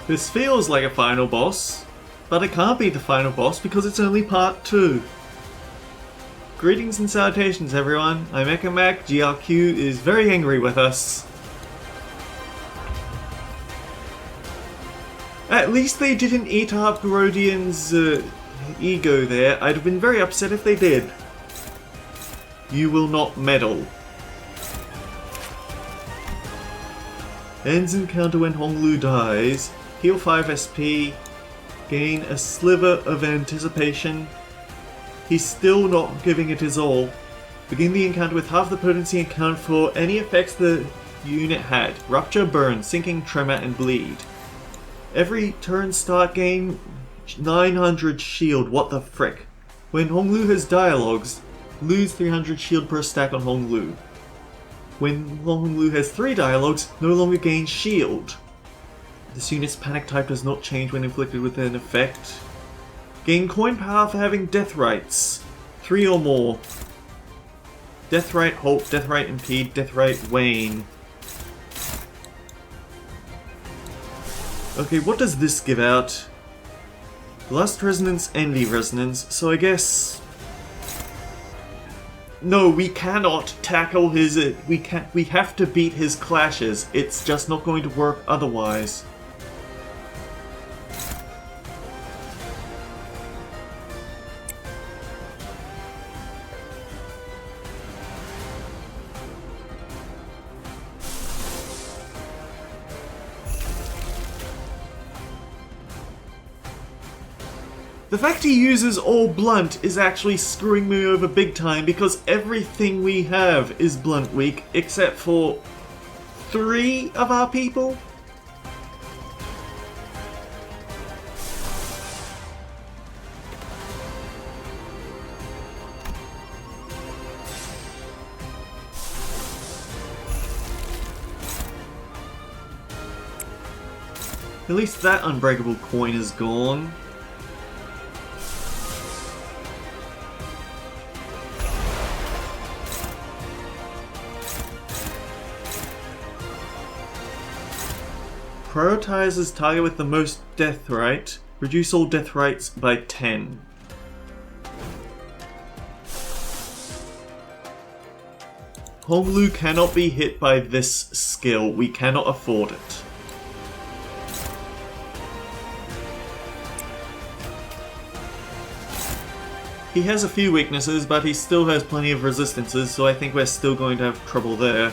This feels like a final boss, but it can't be the final boss because it's only part 2. Greetings and salutations everyone, I'm Ekamac. GRQ is very angry with us. At least they didn't eat up Herodian's ego there. I'd have been very upset if they did. You will not meddle. Ends encounter when Honglu dies. Heal 5 SP. Gain a sliver of anticipation. He's still not giving it his all. Begin the encounter with half the potency and count for any effects the unit had. Rupture, burn, sinking, tremor, and bleed. Every turn start gain 900 shield. What the frick? When Honglu has dialogues, lose 300 shield per stack on Honglu. When Honglu has 3 dialogues, no longer gains shield. This unit's panic type does not change when inflicted with an effect. Gain coin power for having death rights. 3 or more. Death right halt, death right impede, death right wane. Okay, what does this give out? Lust resonance, envy resonance, so I guess... No, we cannot tackle his... We have to beat his clashes. It's just not going to work otherwise. The fact he uses all blunt is actually screwing me over big time because everything we have is blunt weak except for 3 of our people. At least that unbreakable coin is gone. Prioritizes target with the most death right. Reduce all death rights by 10. Honglu cannot be hit by this skill. We cannot afford it. He has a few weaknesses, but he still has plenty of resistances, so I think we're still going to have trouble there.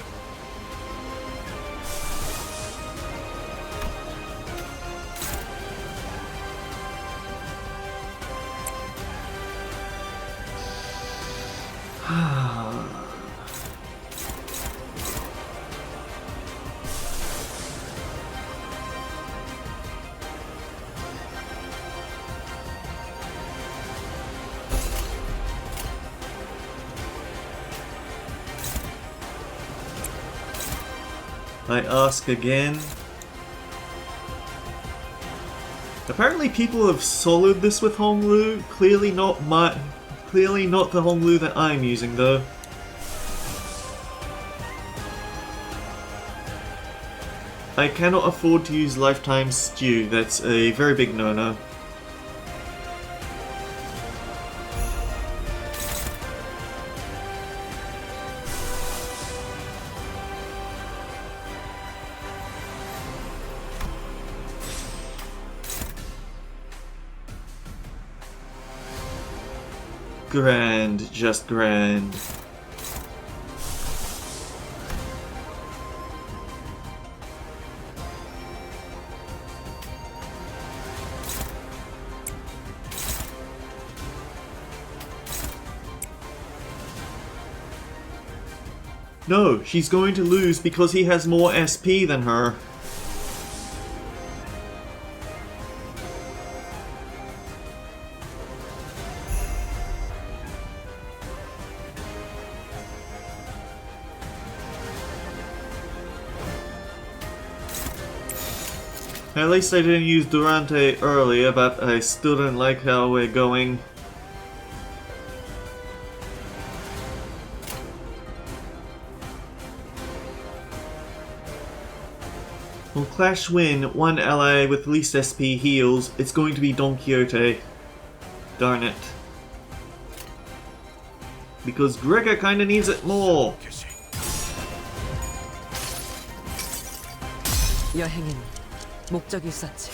I ask again. Apparently people have soloed this with Honglu. Clearly not the Honglu that I'm using though. I cannot afford to use Lifetime Stew. That's a very big no-no. Grand, just grand. No, she's going to lose because he has more SP than her. At least I didn't use Durante earlier, but I still don't like how we're going. On Clash Win, one ally with least SP heals. It's going to be Don Quixote. Darn it. Because Gregor kinda needs it more. 여행에는 목적이 있었지.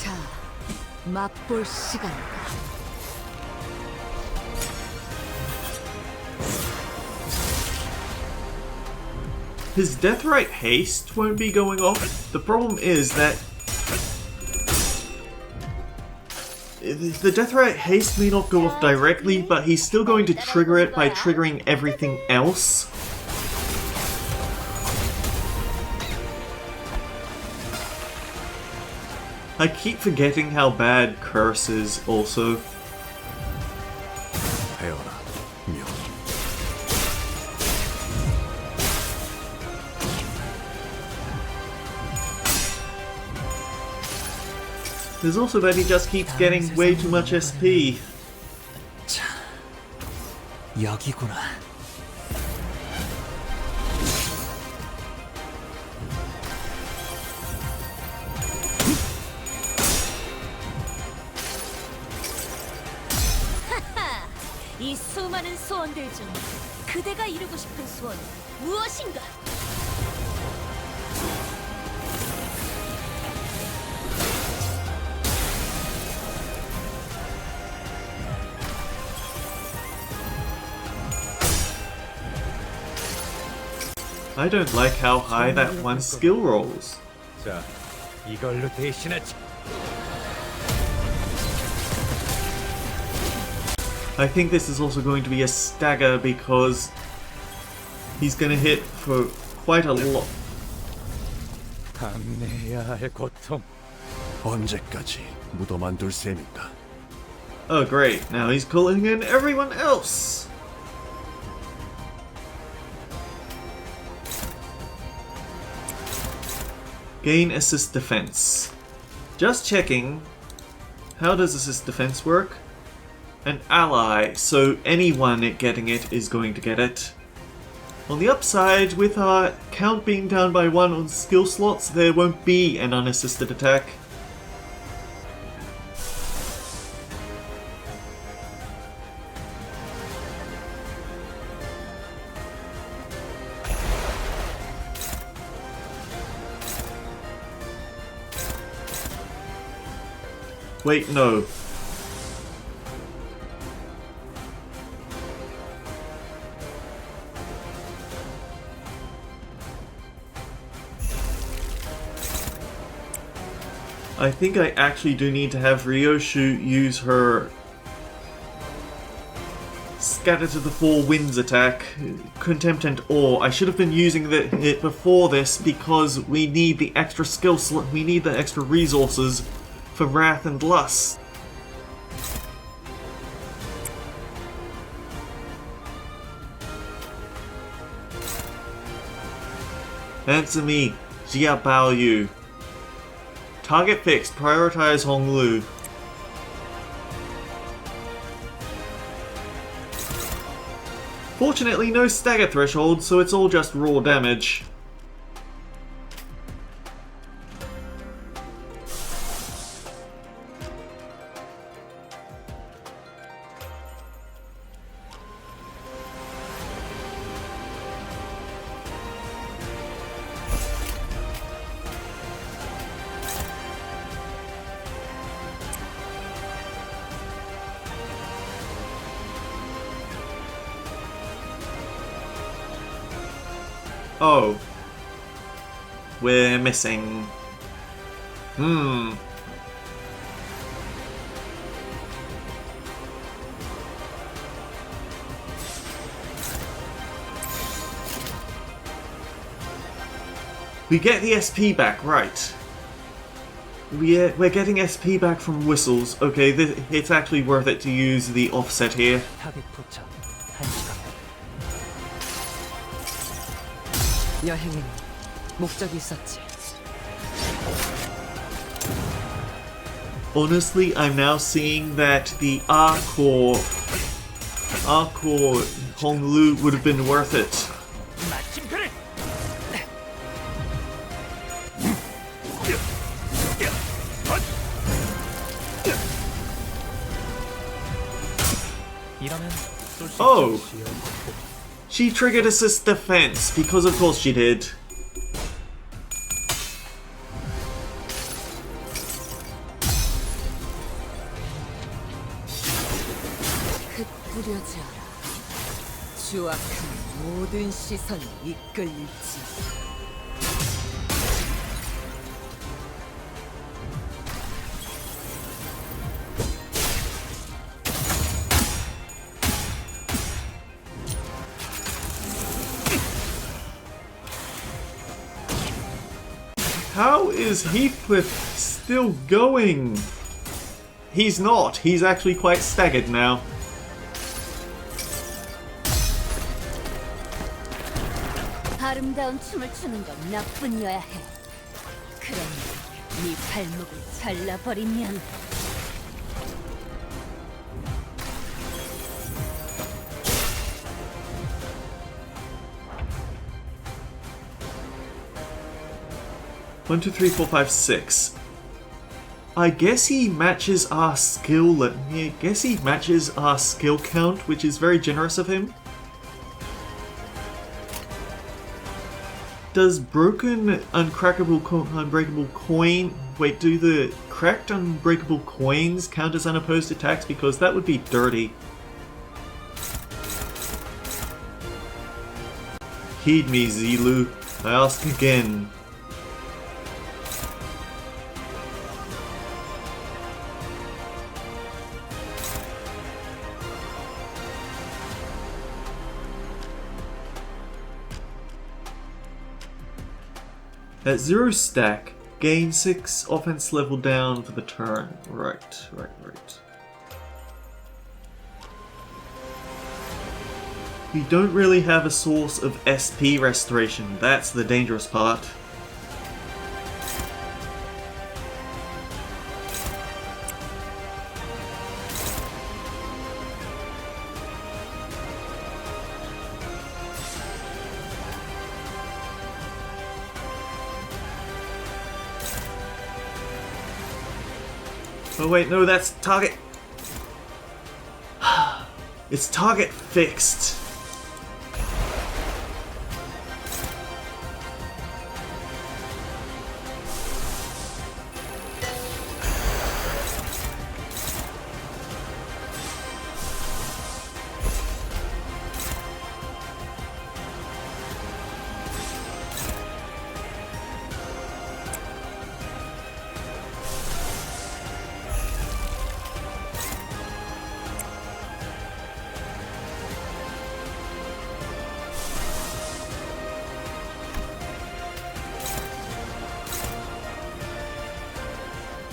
자, 맛볼 시간이다. His Deathrite haste won't be going off. The problem is that the Deathrite haste may not go off directly, but he's still going to trigger it by triggering everything else. I keep forgetting how bad Curse is also. There's also that he just keeps getting way too much SP. 자, 여기구나. 이 수많은 소원들 중 그대가 이루고 싶은 소원은 무엇인가? I don't like how high that one skill rolls. 자, 이걸로 대신하지. I think this is also going to be a stagger because he's going to hit for quite a lot. 감내해야 할 고통. 언제까지 묻어만둘 셈인가? Oh great, now he's calling in everyone else! Gain assist defense. Just checking. How does assist defense work? An ally, so anyone getting it is going to get it. On the upside, with our count being down by 1 on skill slots, there won't be an unassisted attack. Wait, no. I think I actually do need to have Ryoshu use her Scatter to the Four Winds attack, Contempt and Awe. I should have been using it before this because we need the extra skill slot, we need the extra resources for Wrath and Lust. Answer me, Jia Bao Yu. Target fixed, prioritize Honglu. Fortunately, no stagger threshold, so it's all just raw damage. Oh. We're missing. We get the SP back, right. We're getting SP back from whistles. Okay, it's actually worth it to use the offset here. 타겟 포착 1시간. 여행에는 목적이 있었지. Honestly, I'm now seeing that the Arcor Honglu would have been worth it. 마침표를. 이러면 Oh! She triggered assist defense, because of course she did. 흩뿌려져라. 추악한 모든 시선이 이끌릴지. How is Heathcliff still going? He's not. He's actually quite staggered now. 아름다운 춤을 추는 건 나뿐이어야 해. 그럼 네 발목을 잘라버리면 One, two, three, four, five, six. I guess he matches our skill. I guess he matches our skill count, which is very generous of him. Does broken unbreakable coin? Wait, do the cracked unbreakable coins count as unopposed attacks? Because that would be dirty. Heed me, Zilu. I ask again. At 0 stack, gain 6 offense level down for the turn. Right. We don't really have a source of SP restoration, that's the dangerous part. Oh wait, no, that's target. It's target fixed.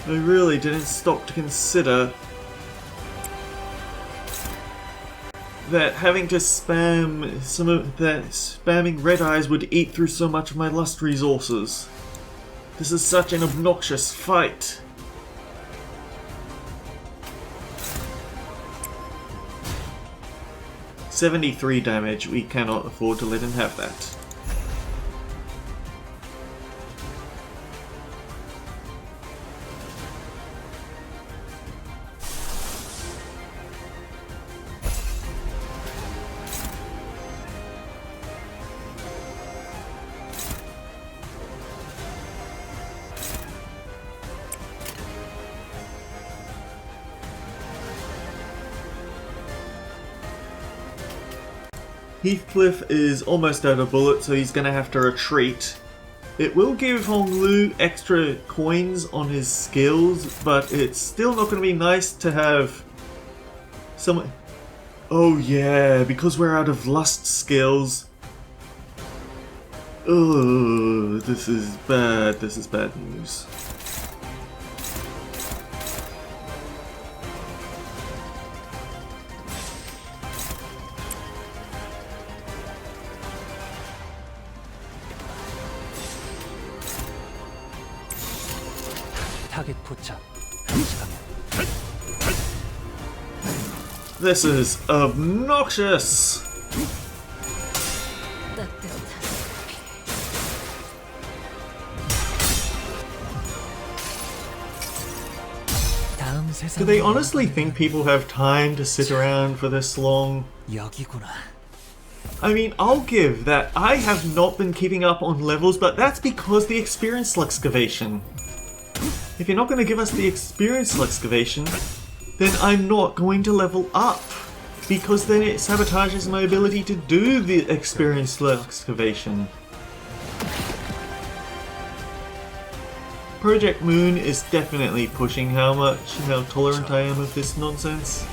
I really didn't stop to consider that having to spam spamming red eyes would eat through so much of my lust resources. This is such an obnoxious fight. $73 damage, we cannot afford to let him have that. Heathcliff is almost out of bullets, so he's gonna have to retreat. It will give Honglu extra coins on his skills, but it's still not gonna be nice to have someone. Oh yeah, because we're out of lust skills. Oh, this is bad. This is bad news. 타겟 포착 1시간. This is obnoxious. 따뜻한 다음 Do 세상. they honestly think people have time to sit around for this long? 여기구나. I mean, I'll give that I have not been keeping up on levels, but that's because the experience excavation. If you're not going to give us the experience excavation, then I'm not going to level up, because then it sabotages my ability to do the experience excavation. Project Moon is definitely pushing how tolerant I am of this nonsense.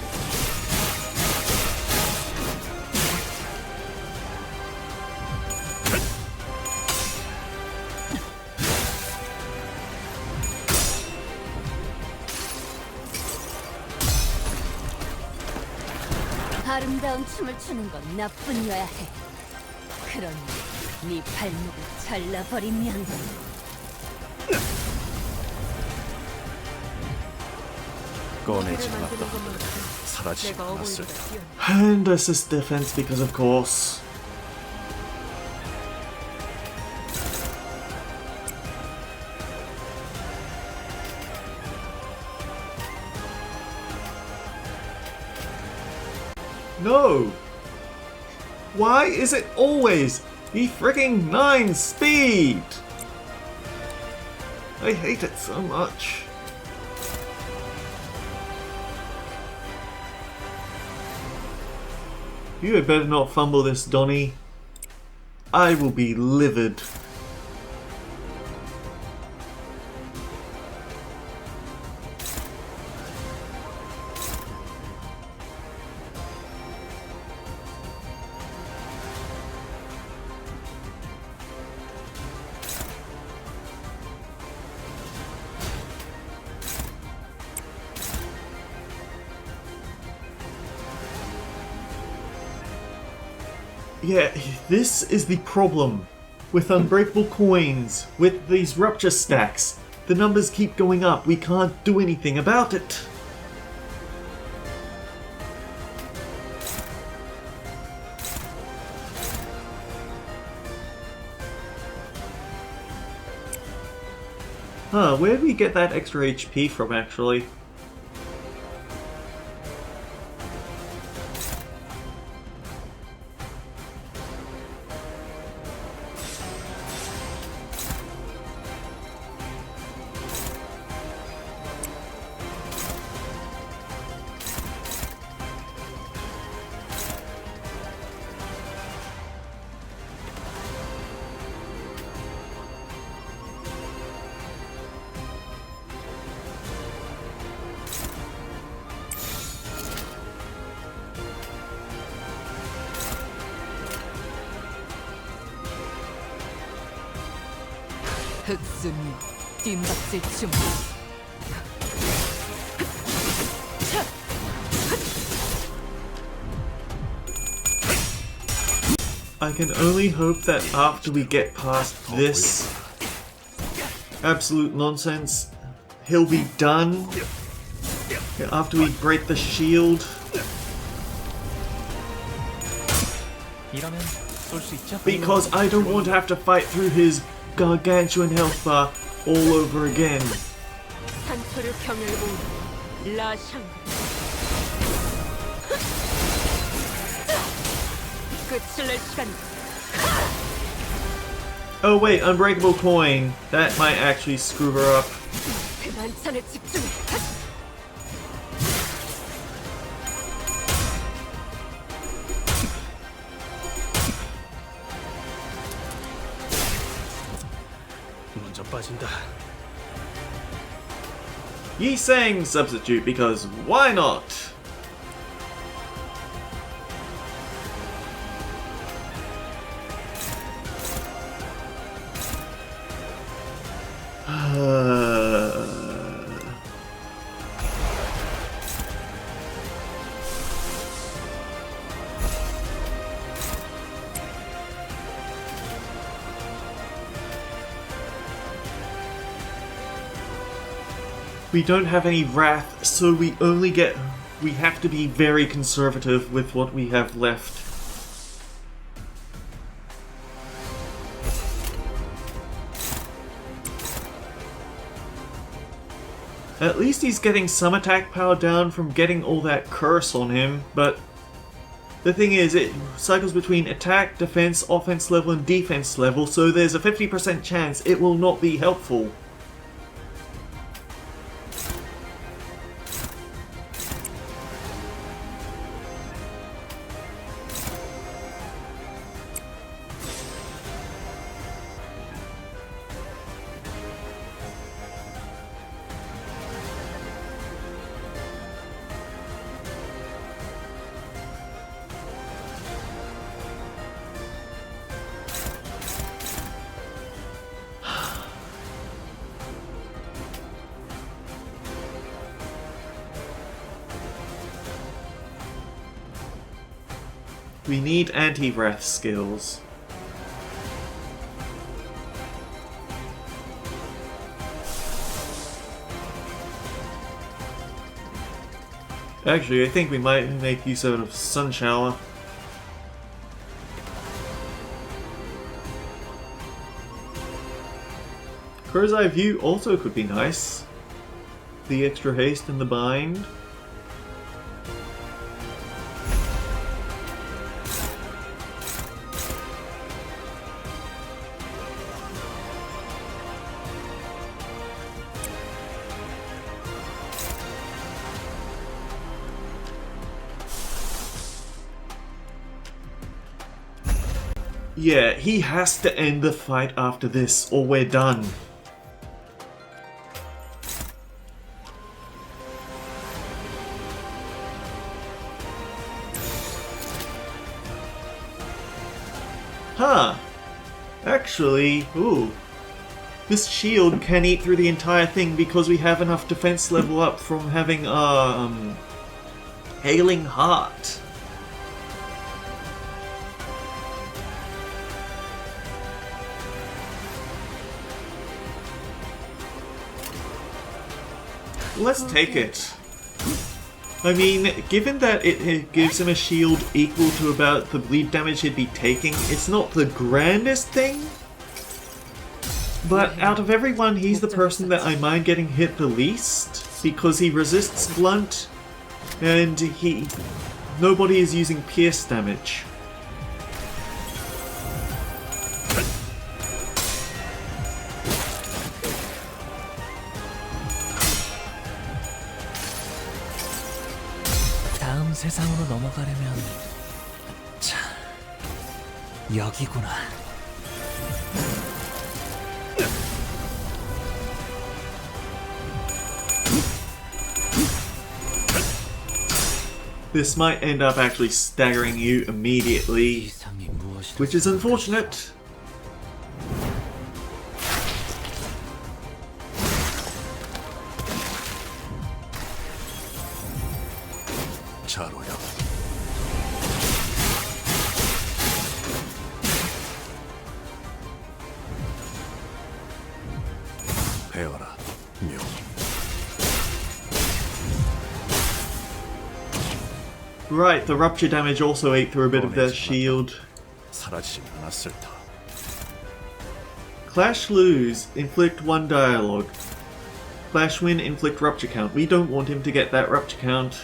아름다운 춤을 추는 건 나뿐이어야 해. 그러니 네 발목을 잘라버리면 꺼내지 않았다. 사라지지 않았을 다. And assist defense because of course. No! Why is it always the frigging 9 speed? I hate it so much. You had better not fumble this, Donnie. I will be livid. Yeah, this is the problem with unbreakable coins, with these rupture stacks. The numbers keep going up, we can't do anything about it. Huh, where did we get that extra HP from actually? 흑순이 뒷박질 춤. I can only hope that after we get past this absolute nonsense, he'll be done. After we break the shield. 이러면 쏠 수 있죠? Because I don't want to have to fight through his gargantuan health bar all over again. 산초를 경멸고 라샹 끝을 낼 시간. Oh wait, unbreakable coin. That might actually screw her up. 그 만찬에 집중해. 먼저 빠진다. Yi Sang substitute because why not? We don't have any wrath, so we have to be very conservative with what we have left. At least he's getting some attack power down from getting all that curse on him, but the thing is, it cycles between attack, defense, offense level, and defense level, so there's a 50% chance it will not be helpful. We need anti-wrath skills. Actually, I think we might make use out of Sun Shower. Crow's Eye View also could be nice. The extra haste and the bind. Yeah, he has to end the fight after this, or we're done. Huh. Actually, ooh. This shield can eat through the entire thing because we have enough defense level up from having Hailing Heart. Let's take it. I mean, given that it gives him a shield equal to about the bleed damage he'd be taking, it's not the grandest thing. But out of everyone, he's the person that I mind getting hit the least, because he resists blunt, and nobody is using pierce damage. 다음 세상으로 넘어가려면 자, 여기구나. This might end up actually staggering you immediately, which is unfortunate. 자로야. 배워라, 묘. Right, the rupture damage also ate through a bit of their shield. 사라지지 않았을 터. Clash lose, inflict 1 dialogue. Clash win, inflict rupture count. We don't want him to get that rupture count.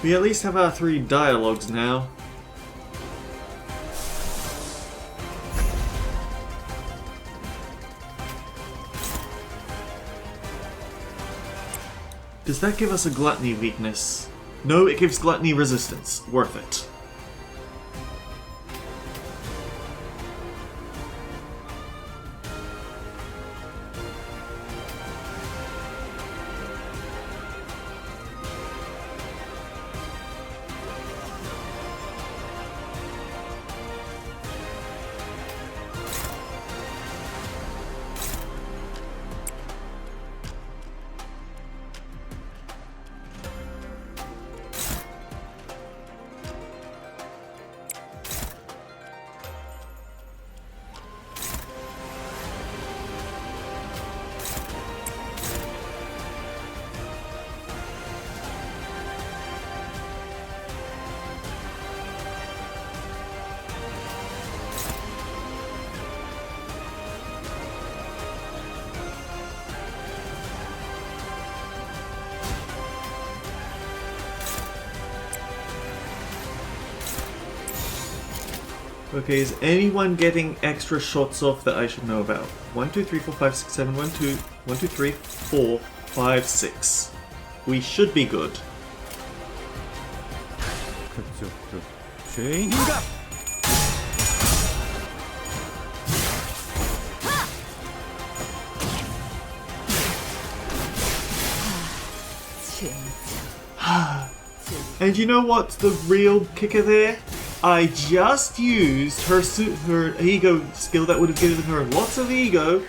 We at least have our 3 dialogues now. Does that give us a gluttony weakness? No, it gives gluttony resistance. Worth it. Okay, is anyone getting extra shots off that I should know about? 1, 2, 3, 4, 5, 6, 7, 1, 2, 1, 2, 3, 4, 5, 6. We should be good. And you know what's the real kicker there? I just used her ego skill that would have given her lots of ego,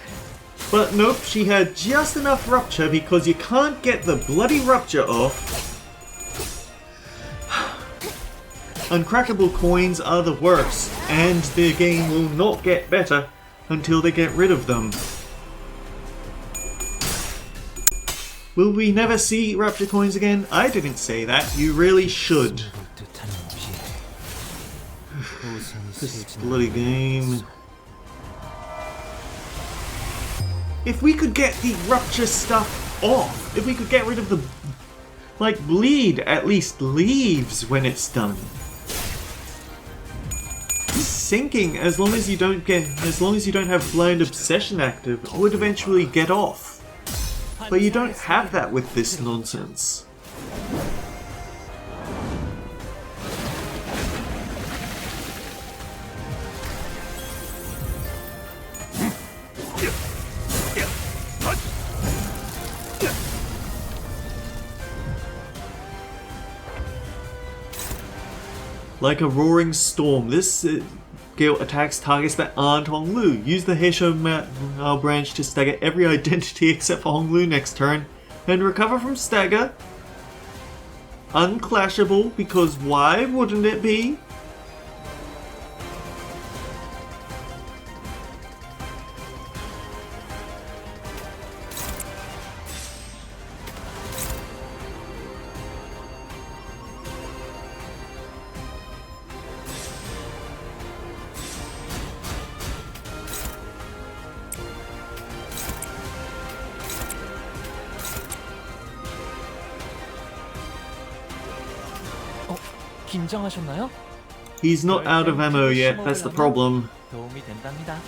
but nope, she had just enough rupture because you can't get the bloody rupture off. Uncrackable coins are the worst, and the game will not get better until they get rid of them. Will we never see rupture coins again? I didn't say that. You really should. This bloody game. If we could get the rupture stuff off, if we could get rid of the, like, bleed at least leaves when it's done. Sinking, as long as you don't have blind obsession active, would eventually get off. But you don't have that with this nonsense. Like a roaring storm, this skill attacks targets that aren't Honglu. Use the Heisho branch to stagger every identity except for Honglu next turn, and recover from stagger. Unclashable, because why wouldn't it be? 긴장하셨나요? He's not out of ammo yet, that's the problem. 도움이 된답니다.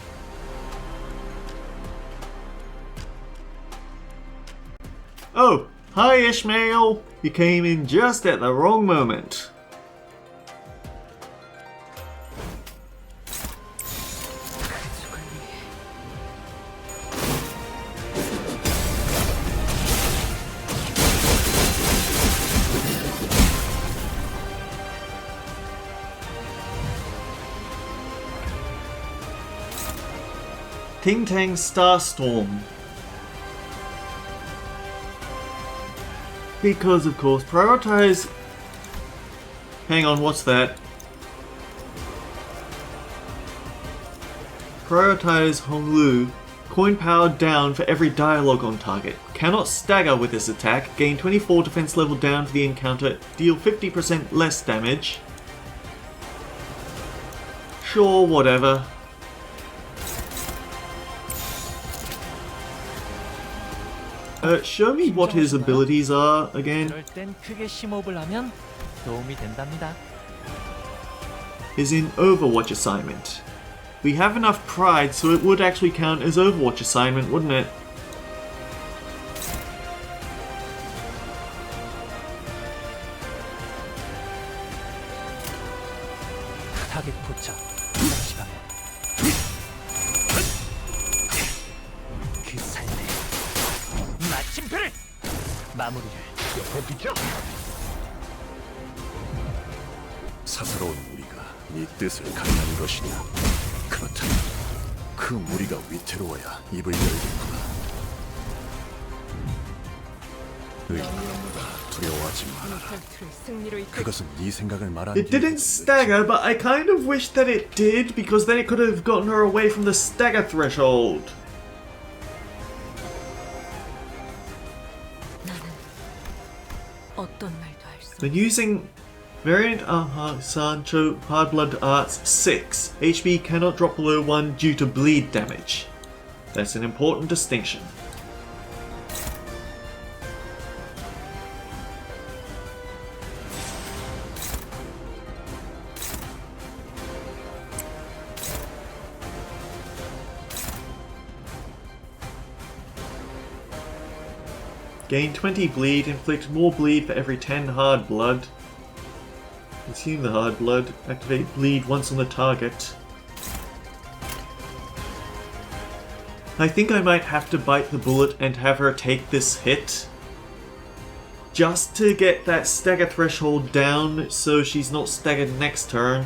Oh, hi Ishmael! You came in just at the wrong moment. Ting Tang Starstorm. Because of course, prioritize... Hang on, what's that? Prioritize Honglu. Coin power down for every dialogue on target. Cannot stagger with this attack. Gain 24 defense level down for the encounter. Deal 50% less damage. Sure, whatever. Show me what his abilities are again. 그럴 땐 크게 심호흡을 하면 도움이 된답니다. Is in Overwatch assignment. We have enough pride so it would actually count as Overwatch assignment, wouldn't it? 타겟 포착. 지방. 그 삶의 마침표를 마무리를. 사사로운 무리가 네 뜻을 강요한 것이냐? 그렇다면 그 무리가 위태로워야 입을 열겠구나. 의인보다 두려워하지 말아라. 그것은 네 생각을 말한 It didn't stagger, but I kind of wish that it did, because then it could have gotten her away from the stagger threshold. 어떤 말도 할 수. Then using Variant Sancho Hard Blood Arts 6. HP cannot drop below 1 due to bleed damage. That's an important distinction. Gain 20 bleed, inflict more bleed for every 10 hard blood. Consume the hard blood, activate bleed once on the target. I think I might have to bite the bullet and have her take this hit. Just to get that stagger threshold down so she's not staggered next turn.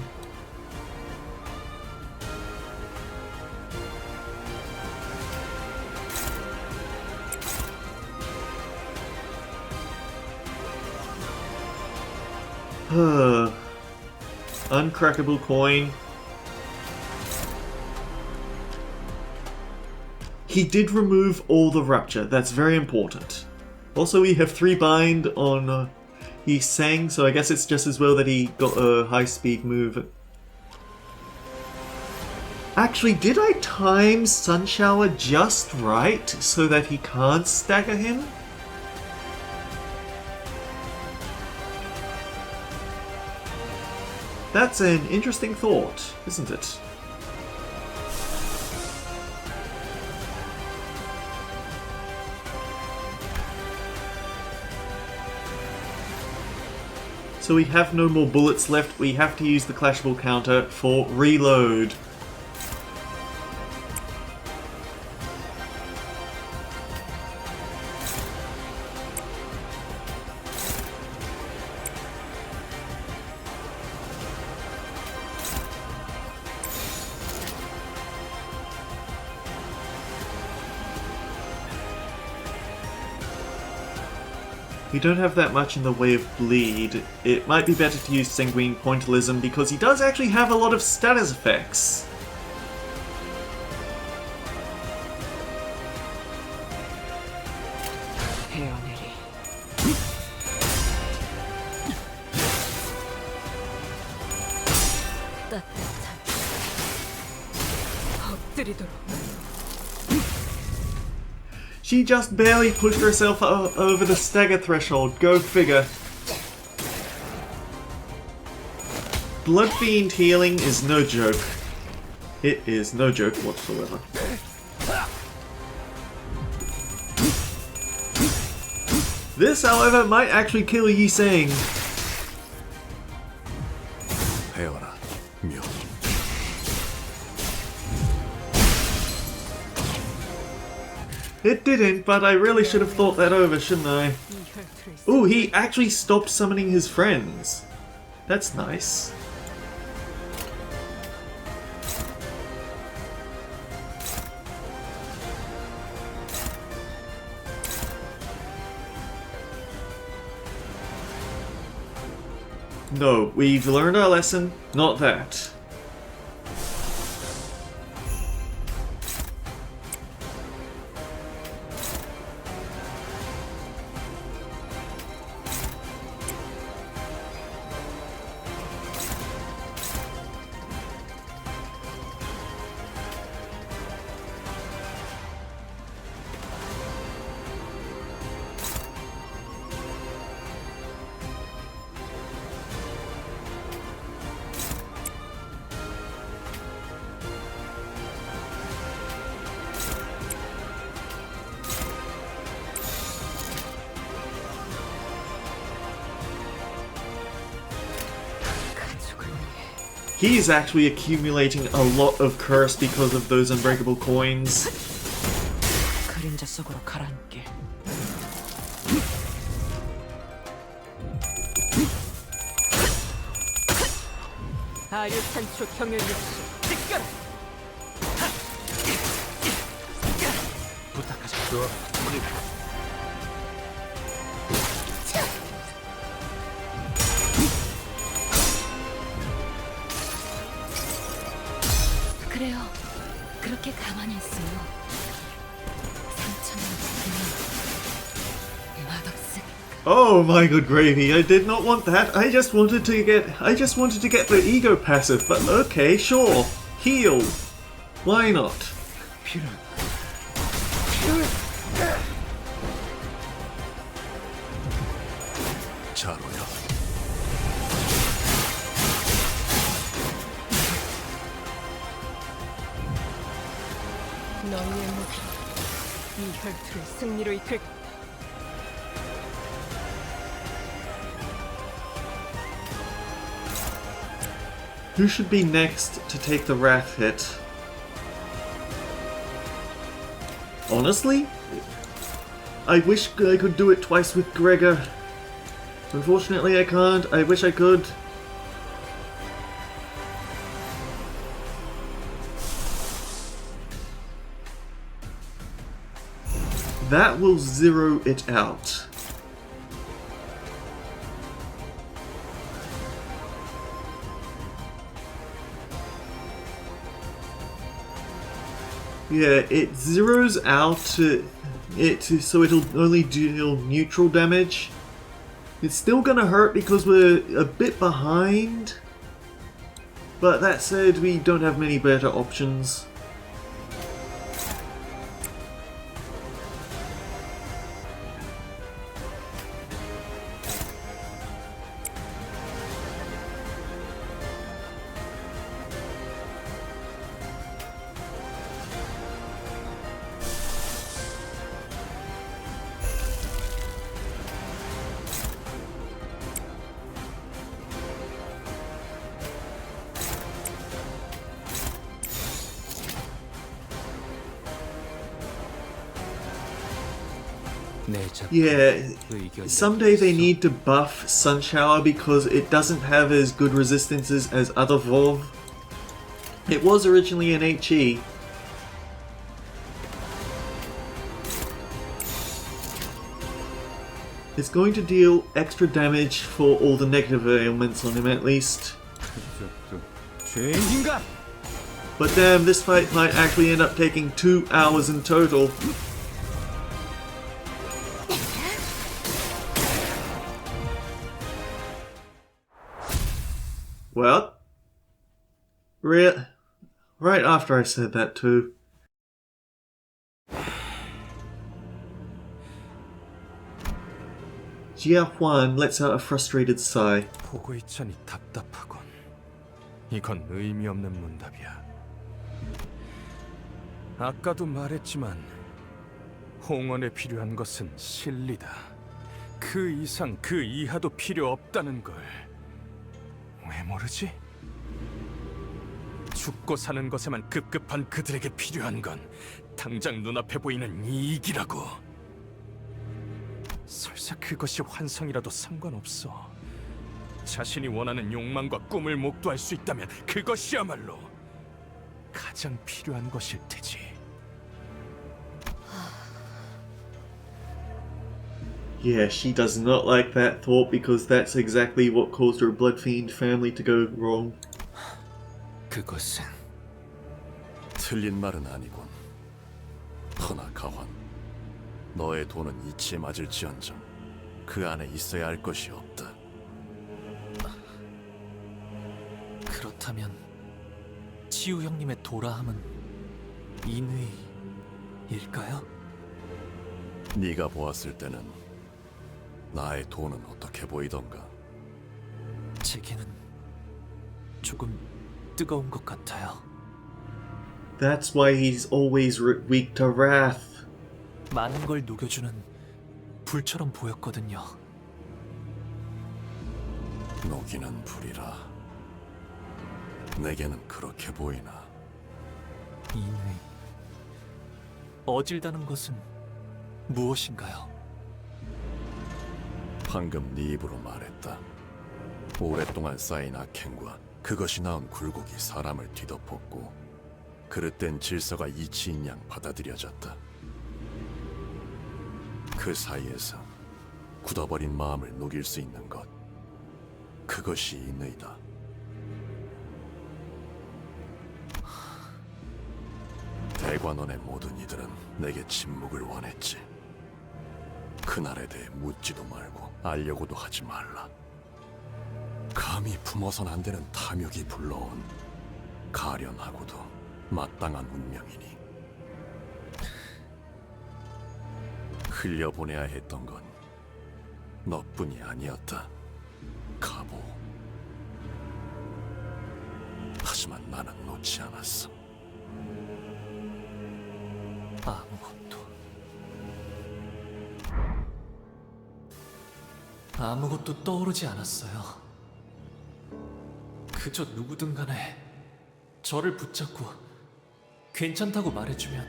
Uncrackable coin. He did remove all the rupture, that's very important. Also, we have 3 bind on he sang, so I guess it's just as well that he got a high speed move. Actually, did I time Sun Shower just right so that he can't stagger him? That's an interesting thought, isn't it? So we have no more bullets left, we have to use the clashable counter for reload. We don't have that much in the way of bleed. It might be better to use Sanguine Pointillism because he does actually have a lot of status effects. She just barely pushed herself over the stagger threshold, go figure. Blood Fiend healing is no joke. It is no joke whatsoever. This, however, might actually kill Yi Sang. 헤어라, 묘. It didn't, but I really should have thought that over, shouldn't I? Ooh, he actually stopped summoning his friends. That's nice. No, we've learned our lesson, not that. He's actually accumulating a lot of curse because of those unbreakable coins. 그림자 속으로 가라앉게. 아류탄초 경연육수 찌꺼라. 부탁하자. 그래요. 그렇게 가만히 있어요. 상처는 없으면 맛없으니까. Oh my good gravy, I did not want that. I just wanted to get the ego passive, but okay, sure. Heal. Why not? 자로야. 너희의 무기 이 혈투를 승리로 이끌. Who should be next to take the wrath hit? Honestly, I wish I could do it twice with Gregor. Unfortunately I can't. I wish I could. That will zero it out. Yeah, it zeroes out so it'll only deal neutral damage. It's still gonna hurt because we're a bit behind. But that said, we don't have many better options. Yeah, someday they need to buff Sun Shower because it doesn't have as good resistances as other Vov. It was originally an HE. It's going to deal extra damage for all the negative ailments on him at least. But damn, this fight might actually end up taking 2 hours in total. Well, right after I said that too. Jia Huan lets out a frustrated sigh. 보고 있자니 답답하군. 이건 의미 없는 문답이야. 아까도 말했지만 홍원에 필요한 것은 실리다. 그 이상 그 이하도 필요 없다는 걸. 왜 모르지? 죽고 사는 것에만 급급한 그들에게 필요한 건 당장 눈앞에 보이는 이익이라고. 설사 그것이 환상이라도 상관없어. 자신이 원하는 욕망과 꿈을 목도할 수 있다면 그것이야말로 가장 필요한 것일 테지. Yeah, she does not like that thought because that's exactly what caused her Bloodfiend family to go wrong. 그것은 틀린 말은 아니군. 허나 가환, 너의 돈은 이치에 맞을지언정 그 안에 있어야 할 것이 없다. 그렇다면 치우 형님의 도라함은 인의일까요? 네가 보았을 때는 나의 돈은 어떻게 보이던가? 제게는 조금 뜨거운 것 같아요. That's why he's always weak to wrath. 많은 걸 녹여주는 불처럼 보였거든요. 녹이는 불이라. 내게는 그렇게 보이나? 인의. 어질다는 것은 무엇인가요? 방금 네 입으로 말했다. 오랫동안 쌓인 악행과 그것이 낳은 굴곡이 사람을 뒤덮었고 그릇된 질서가 이치인 양 받아들여졌다. 그 사이에서 굳어버린 마음을 녹일 수 있는 것, 그것이 인의다. 대관원의 모든 이들은 내게 침묵을 원했지. 그날에 대해 묻지도 말고 알려고도 하지 말라. 감히 품어선 안 되는 탐욕이 불러온 가련하고도 마땅한 운명이니 흘려보내야 했던 건 너뿐이 아니었다, 가보. 하지만 나는 놓지 않았어. 아무것도 떠오르지 않았어요. 그저 누구든 간에 저를 붙잡고 괜찮다고 말해주면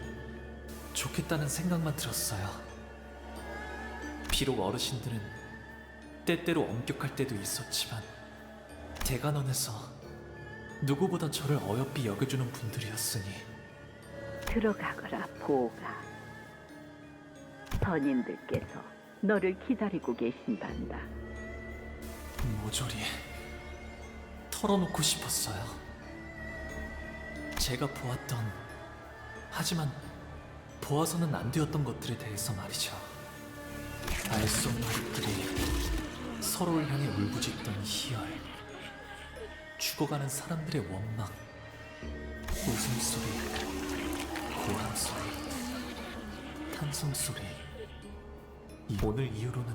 좋겠다는 생각만 들었어요. 비록 어르신들은 때때로 엄격할 때도 있었지만 대관원에서 누구보다 저를 어여삐 여겨주는 분들이었으니. 들어가거라, 보가. 선인들께서 너를 기다리고 계신단다. 모조리 털어놓고 싶었어요. 제가 보았던, 하지만 보아서는 안 되었던 것들에 대해서 말이죠. 알 수 없는 것들이 서로를 향해 울부짖던 희열, 죽어가는 사람들의 원망, 웃음소리, 고함소리, 한숨소리. 오늘 이후로는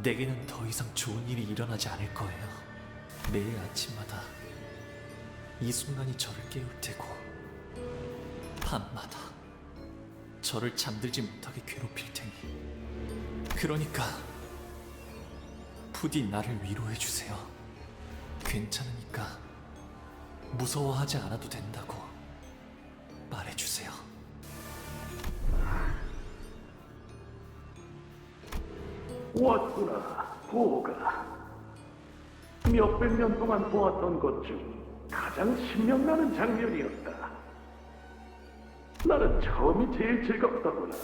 내게는 더 이상 좋은 일이 일어나지 않을 거예요. 매일 아침마다 이 순간이 저를 깨울 테고, 밤마다 저를 잠들지 못하게 괴롭힐 테니. 그러니까 부디 나를 위로해 주세요. 괜찮으니까 무서워하지 않아도 된다고 말해주세요. 왔구나, 보가. 몇백 년 동안 보았던 것 중 가장 신명나는 장면이었다. 나는 처음이 제일 즐겁더구나.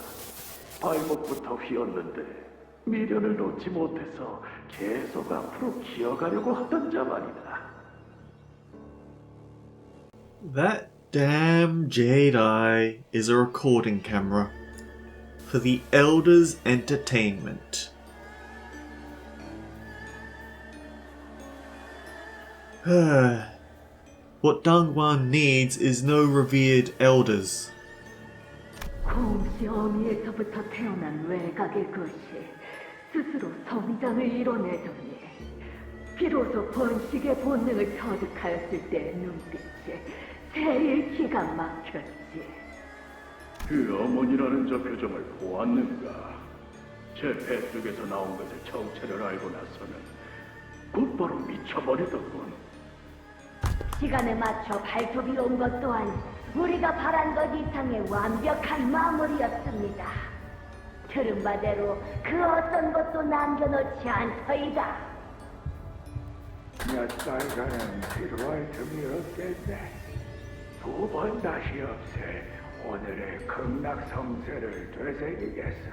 발목부터 휘었는데 미련을 놓지 못해서 계속 앞으로 기어가려고 하던 자만이다. That damn jade eye is a recording camera for the elders' entertainment. What Dangwan needs is no revered elders. 공시 어미에서부터 태어난 외곽의 것이 스스로 성장을 이뤄내더니 비로소 번식의 본능을 터득하였을 때의 눈빛에 제일 기가 막혔지. 그 어머니라는 저 표정을 보았는가? 제 뱃속에서 나온 것의 정체를 알고 나서는 곧바로 미쳐버리더군. 시간에 맞춰 발톱이 온 것 또한 우리가 바란 것 이상의 완벽한 마무리였습니다. 들은 바대로 그 어떤 것도 남겨놓지 않더이다. 몇 달간은 필요할 틈이 없겠네. 두 번 다시 없애 오늘의 극락성세를 되새기겠어.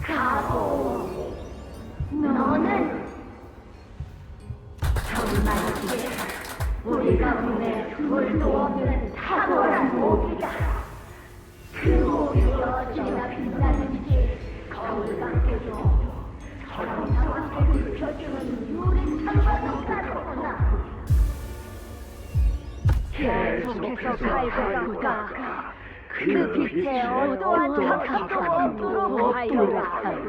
가보. 너는 정말 우리 가문에 둘도 없는 탁월한 목이다. 그 목이 어찌나 빛나는지 거울 밖에도 서렁서렁 눕혀주는 유리창과 똑같구나. 계속해서 갈고가 그 빛에 어떠한 자극도 없도록 하여라.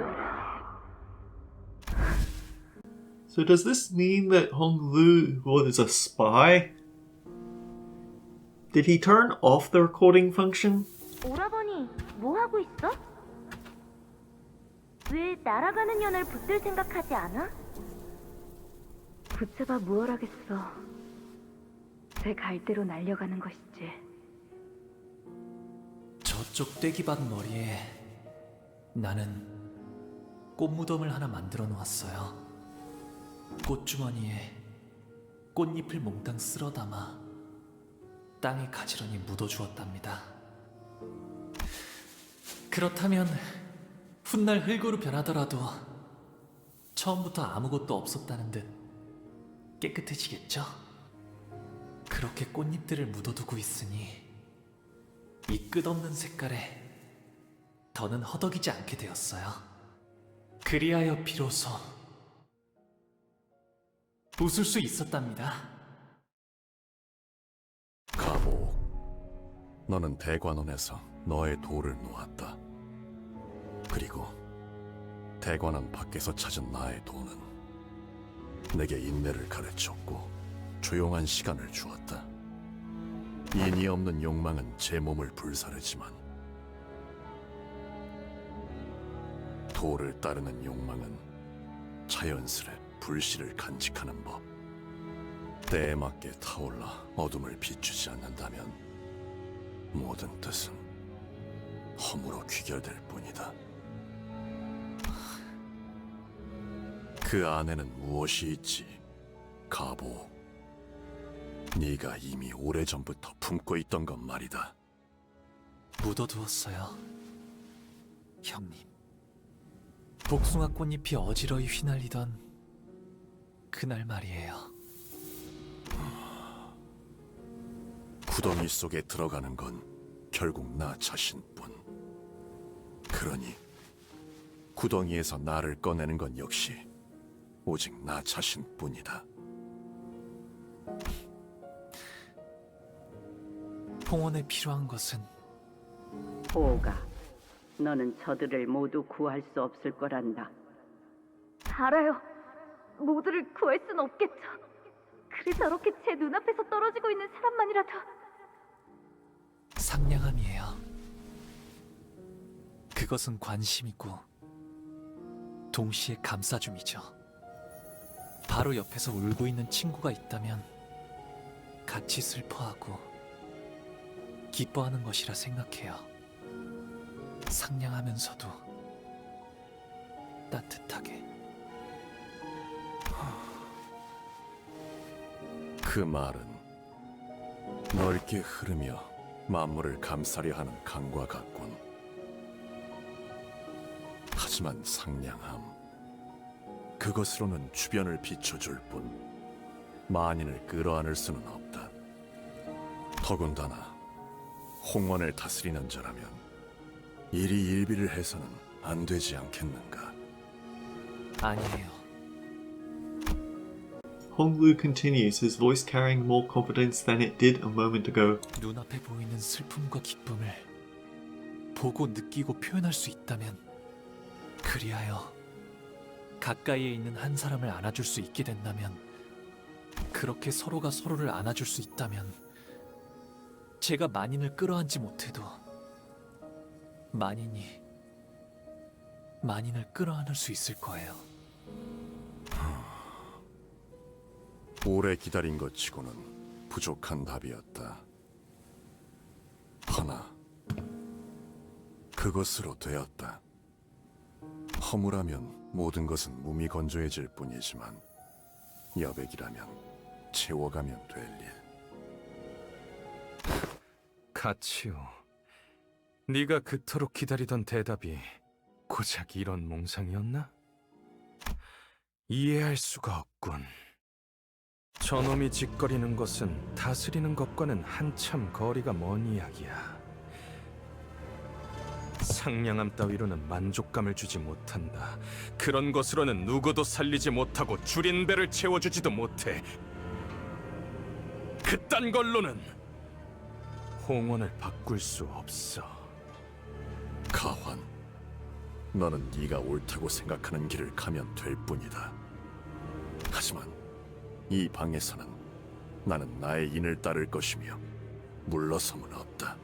So does this mean that Hong Lu was a spy? Did he turn off the recording function? 오라버니, 뭐 하고 있어? 왜 날아가는 년을 붙들 생각하지 않아? 붙잡아 무얼 하겠어. 제 갈대로 날려가는 것이지. 저쪽 떼기밭 머리에 나는 꽃무덤을 하나 만들어 놓았어요. 꽃주머니에 꽃잎을 몽땅 쓸어 담아 땅에 가지런히 묻어주었답니다. 그렇다면 훗날 흙으로 변하더라도 처음부터 아무것도 없었다는 듯 깨끗해지겠죠? 그렇게 꽃잎들을 묻어두고 있으니 이 끝없는 색깔에 더는 허덕이지 않게 되었어요. 그리하여 비로소 웃을 수 있었답니다. 가보, 너는 대관원에서 너의 돌을 놓았다. 그리고 대관원 밖에서 찾은 나의 돌은 내게 인내를 가르쳤고 조용한 시간을 주었다. 인이 없는 욕망은 제 몸을 불사르지만 돌을 따르는 욕망은 자연스레 불씨를 간직하는 법. 때에 맞게 타올라 어둠을 비추지 않는다면 모든 뜻은 허무로 귀결될 뿐이다. 그 안에는 무엇이 있지, 가보. 네가 이미 오래전부터 품고 있던 것 말이다. 묻어두었어요, 형님. 복숭아 꽃잎이 어지러이 휘날리던 그날 말이에요. 구덩이 속에 들어가는 건 결국 나 자신뿐. 그러니 구덩이에서 나를 꺼내는 건 역시 오직 나 자신뿐이다. 봉헌에 필요한 것은 오가, 너는 저들을 모두 구할 수 없을 거란다. 알아요. 모두를 구할 순 없겠죠. 그래 저렇게 제 눈앞에서 떨어지고 있는 사람만이라도. 상냥함이에요. 그것은 관심이고 동시에 감싸줌이죠. 바로 옆에서 울고 있는 친구가 있다면 같이 슬퍼하고 기뻐하는 것이라 생각해요. 상냥하면서도 따뜻하게. 그 말은 넓게 흐르며 만물을 감싸려 하는 강과 같군. 하지만 상냥함, 그것으로는 주변을 비춰줄 뿐 만인을 끌어안을 수는 없다. 더군다나 홍원을 다스리는 자라면 일이 일비를 해서는 안 되지 않겠는가? 아니에요. Honglu continues, his voice carrying more confidence than it did a moment ago. 눈앞에 보이는 슬픔과 기쁨을 보고 느끼고 표현할 수 있다면, 그리하여 가까이에 있는 한 사람을 안아줄 수 있게 된다면, 그렇게 서로가 서로를 안아줄 수 있다면, 제가 만인을 끌어안지 못해도 만인이 만인을 끌어안을 수 있을 거예요. 오래 기다린 것 치고는 부족한 답이었다. 하나, 그것으로 되었다. 허무라면 모든 것은 무미건조해질 뿐이지만 여백이라면 채워가면 될 일. 가치요. 네가 그토록 기다리던 대답이 고작 이런 몽상이었나? 이해할 수가 없군. 저놈이 짓거리는 것은 다스리는 것과는 한참 거리가 먼 이야기야. 상냥함 따위로는 만족감을 주지 못한다. 그런 것으로는 누구도 살리지 못하고 줄인 배를 채워주지도 못해. 그딴 걸로는 홍원을 바꿀 수 없어. 가환, 너는 네가 옳다고 생각하는 길을 가면 될 뿐이다. 하지만 이 방에서는 나는 나의 인을 따를 것이며 물러섬은 없다.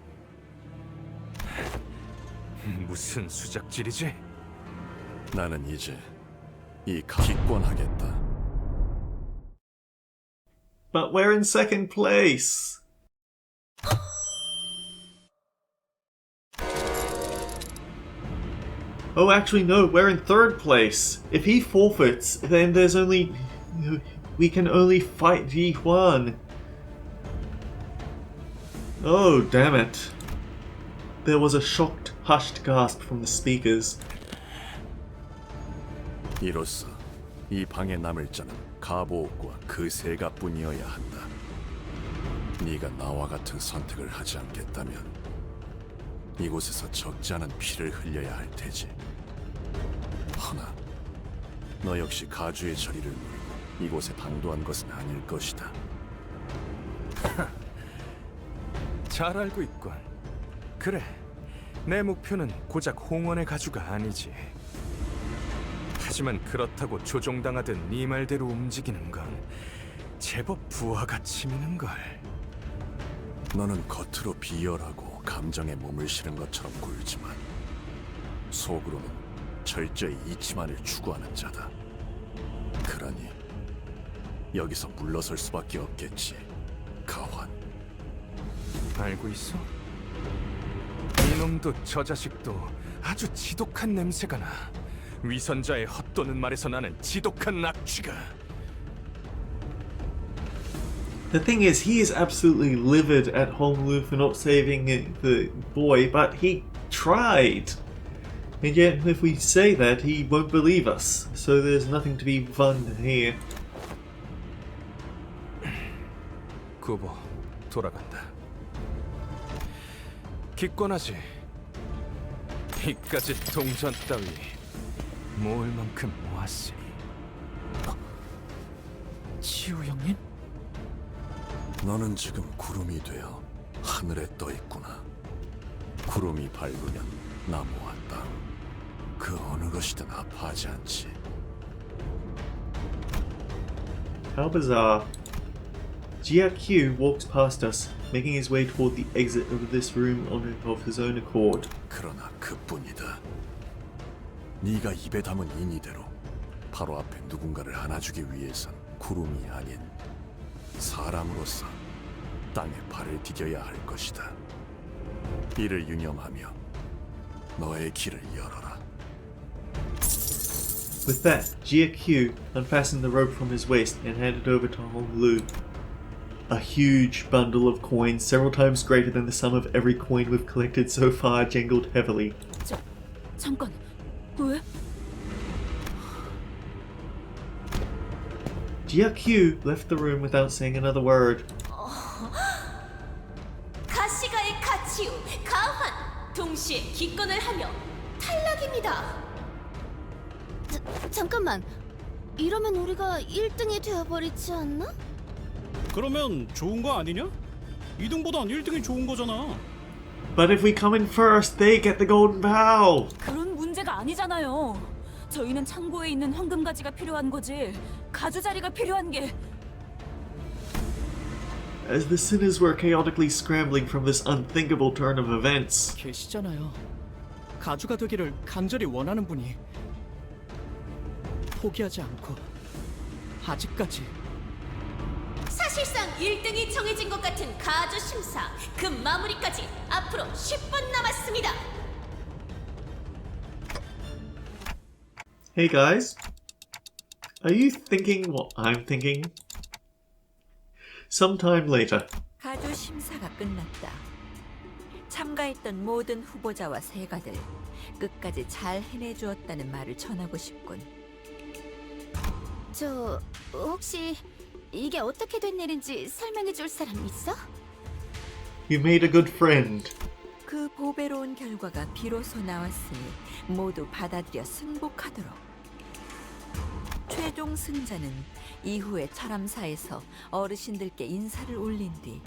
무슨 수작질이지? 나는 이제 이 기권하겠다. But we're in second place! Oh, actually, no, we're in third place. If he forfeits, then there's only... we can only fight Ji Huan. Oh, damn it. There was a shocked, hushed gasp from the speakers. 이로써 이 방에 남을 자는 가보옥과 그 세가뿐이어야 한다. 네가 나와 같은 선택을 하지 않겠다면 이곳에서 적지 않은 피를 흘려야 할 테지. 허나 너 역시 가주의 저리를 물고 이곳에 방도한 것은 아닐 것이다. 잘 알고 있군. 그래, 내 목표는 고작 홍원의 가주가 아니지. 하지만 그렇다고 조종당하듯 네 말대로 움직이는 건 제법 부하가 치미는걸. 너는 겉으로 비열하고 감정에 몸을 실은 것처럼 굴지만 속으로는 철저히 이치만을 추구하는 자다. 그러니 거라니. 여기서 물러설 수밖에 없겠지. 가환. 알고 있어? 이놈도 저 자식도 아주 지독한 냄새가 나. 위선자의 헛도는 말에서 나는 지독한 악취가. The thing is, he is absolutely livid at Honglu for not saving the boy, but he tried. And yet, if we say that, he won't believe us. So there's nothing to be fun here. 구보, 돌아간다. 기권하지. 이까지 동전 따위 모을 만큼 모았으니. 치우 형님? 너는 지금 구름이 되어 하늘에 떠 있구나. 구름이 밟으면 나 모았다. 그 어느 것이든 아파하지 않지. How bizarre. Jia Q walks past us, making his way toward the exit of this room of his own accord. 그러나 그뿐이다. 네가 입에 담은 인이대로 바로 앞에 누군가를 안아주기 위해선 구름이 아닌 사람으로서 땅에 발을 디뎌야 할 것이다. 이를 유념하며 너의 길을 열어라. With that, Jia Q unfastened the rope from his waist and handed over to Honglu. A huge bundle of coins, several times greater than the sum of every coin we've collected so far, jangled heavily. 잠깐, 왜? Jia Q left the room without saying another word. 가시가의 가치우, 가환! 동시에 기권을 하며 탈락입니다. 잠깐만. 이러면 우리가 1등이 되어버리지 않나? 그러면 좋은 거 아니냐? 2등보단 1등이 좋은 거잖아. But if we come in first, they get the golden bow! 그런 문제가 아니잖아요. 저희는 창고에 있는 황금가지가 필요한 거지. 가주 자리가 필요한 게. As the sinners were chaotically scrambling from this unthinkable turn of events, 계시잖아요. 가주가 되기를 간절히 원하는 분이. 포기하지 않고 아직까지. 사실상 1등이 정해진 것 같은 가주 심사, 그 마무리까지 앞으로 10분 남았습니다. hey guys, are you thinking what I'm thinking? Sometime later. 가주 심사가 끝났다. 참가했던 모든 후보자와 세가들 끝까지 잘 해내주었다는 말을 전하고 싶군. 저 혹시 이게 어떻게 된 일인지 설명해 줄 사람 있어? You made a good friend. 그 보배로운 결과가 비로소 나왔으니 모두 받아들여 승복하도록. 최종 승자는 이후에 철암사에서 어르신들께 인사를 올린 뒤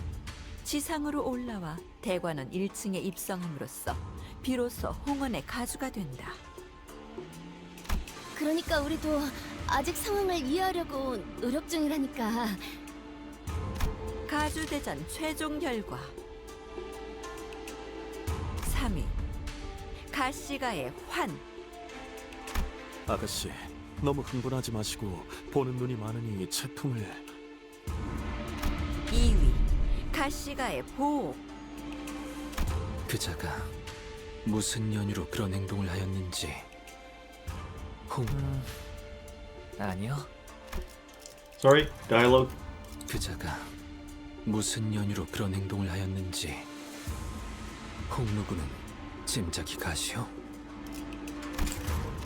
지상으로 올라와 대관원 1층에 입성함으로써 비로소 홍원의 가주가 된다. 그러니까 우리도 아직 상황을 이해하려고 노력 중이라니까. 가주대전 최종 결과 3위 가시가의 환. 아가씨, 너무 흥분하지 마시고 보는 눈이 많으니 채통을. 2위 가시가의 보옥. 그자가 무슨 연유로 그런 행동을 하였는지. 아니요. Sorry, dialogue. 그자가 무슨 연유로 그런 행동을 하였는지 홍누구는 짐작이 가시오?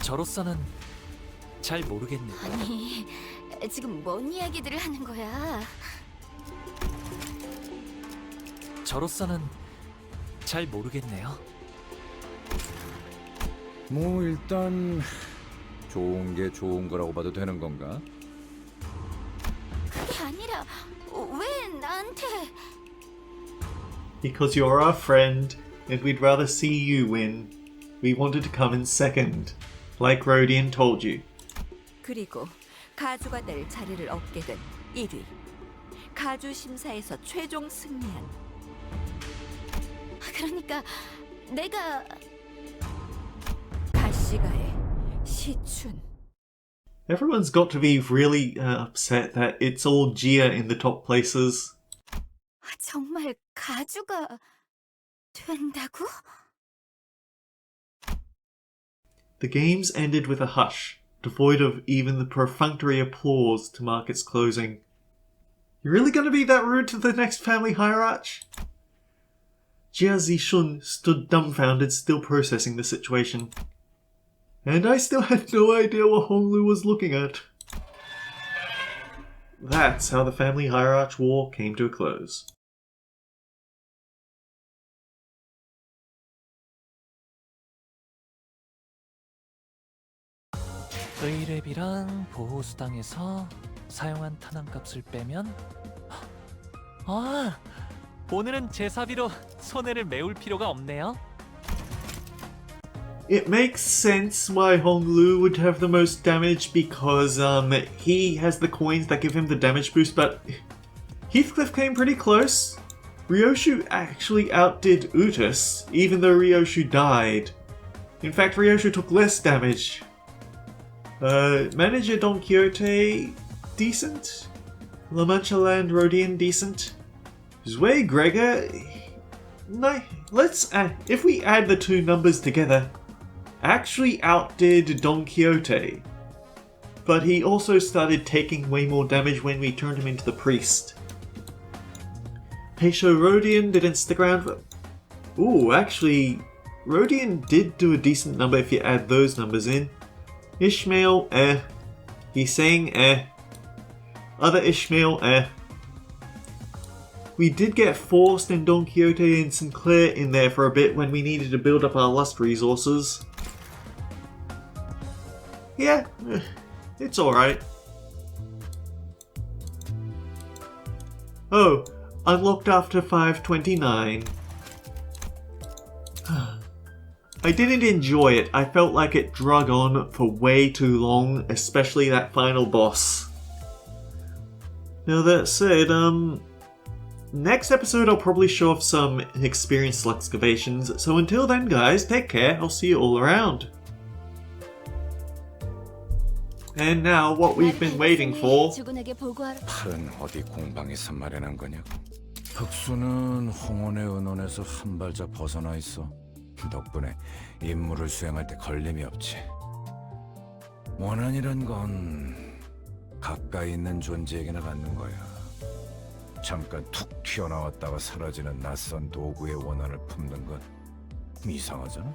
저로서는 잘 모르겠네. 아니, 지금 뭔 이야기들을 하는 거야? 저로서는 잘 모르겠네요. 뭐 일단 좋은 게 좋은 거라고 봐도 되는 건가? 그게 아니라 왜 나한테? Because you're our friend, and we'd rather see you win. We wanted to come in second, like Rodian told you. 그리고 가주가 될 자리를 얻게 된 1위 가주 심사에서 최종 승리한. 그러니까 내가 가시가의 시춘. Everyone's got to be really upset that it's all Gia in the top places. 정말 가주가 된다고? The games ended with a hush, devoid of even the perfunctory applause to mark its closing. You really gonna be that rude to the next family hierarch? Jia Zishun stood dumbfounded, still processing the situation. And I still had no idea what Honglu was looking at. That's how the family hierarch war came to a close. 의뢰비랑 보호수당에서 사용한 탄환값을 빼면 오늘은 제사비로 손해를 메울 필요가 없네요. It makes sense why Honglu would have the most damage because he has the coins that give him the damage boost, but Heathcliff came pretty close. Ryoshu actually outdid Utus, even though Ryoshu died. In fact, Ryoshu took less damage. Manager Don Quixote, decent. La Mancha Land Rodian, decent. Zwei Gregor, let's add, if we add the two numbers together, actually outdid Don Quixote. But he also started taking way more damage when we turned him into the priest. Peisho Rodian didn't stick around for... Ooh, actually, Rodian did do a decent number if you add those numbers in. Ishmael, Hisang, Other Ishmael, We did get Forced and Don Quixote and Sinclair in there for a bit when we needed to build up our lust resources. Yeah, it's alright. Oh, unlocked after 529. I didn't enjoy it. I felt like it drug on for way too long, especially that final boss. Now that said, next episode I'll probably show off some experienced excavations, so until then guys, take care, I'll see you all around. And now, what we've been waiting for. 팔은 어디 공방에서 마련한 거냐고. 흑수는 홍원의 은원에서 한 발짝 벗어나 있어. 덕분에 임무를 수행할 때 걸림이 없지. 원한이란 건 가까이 있는 존재에게나 갖는 거야. 잠깐 툭 튀어나왔다가 사라지는 낯선 도구의 원한을 품는 건 이상하잖아.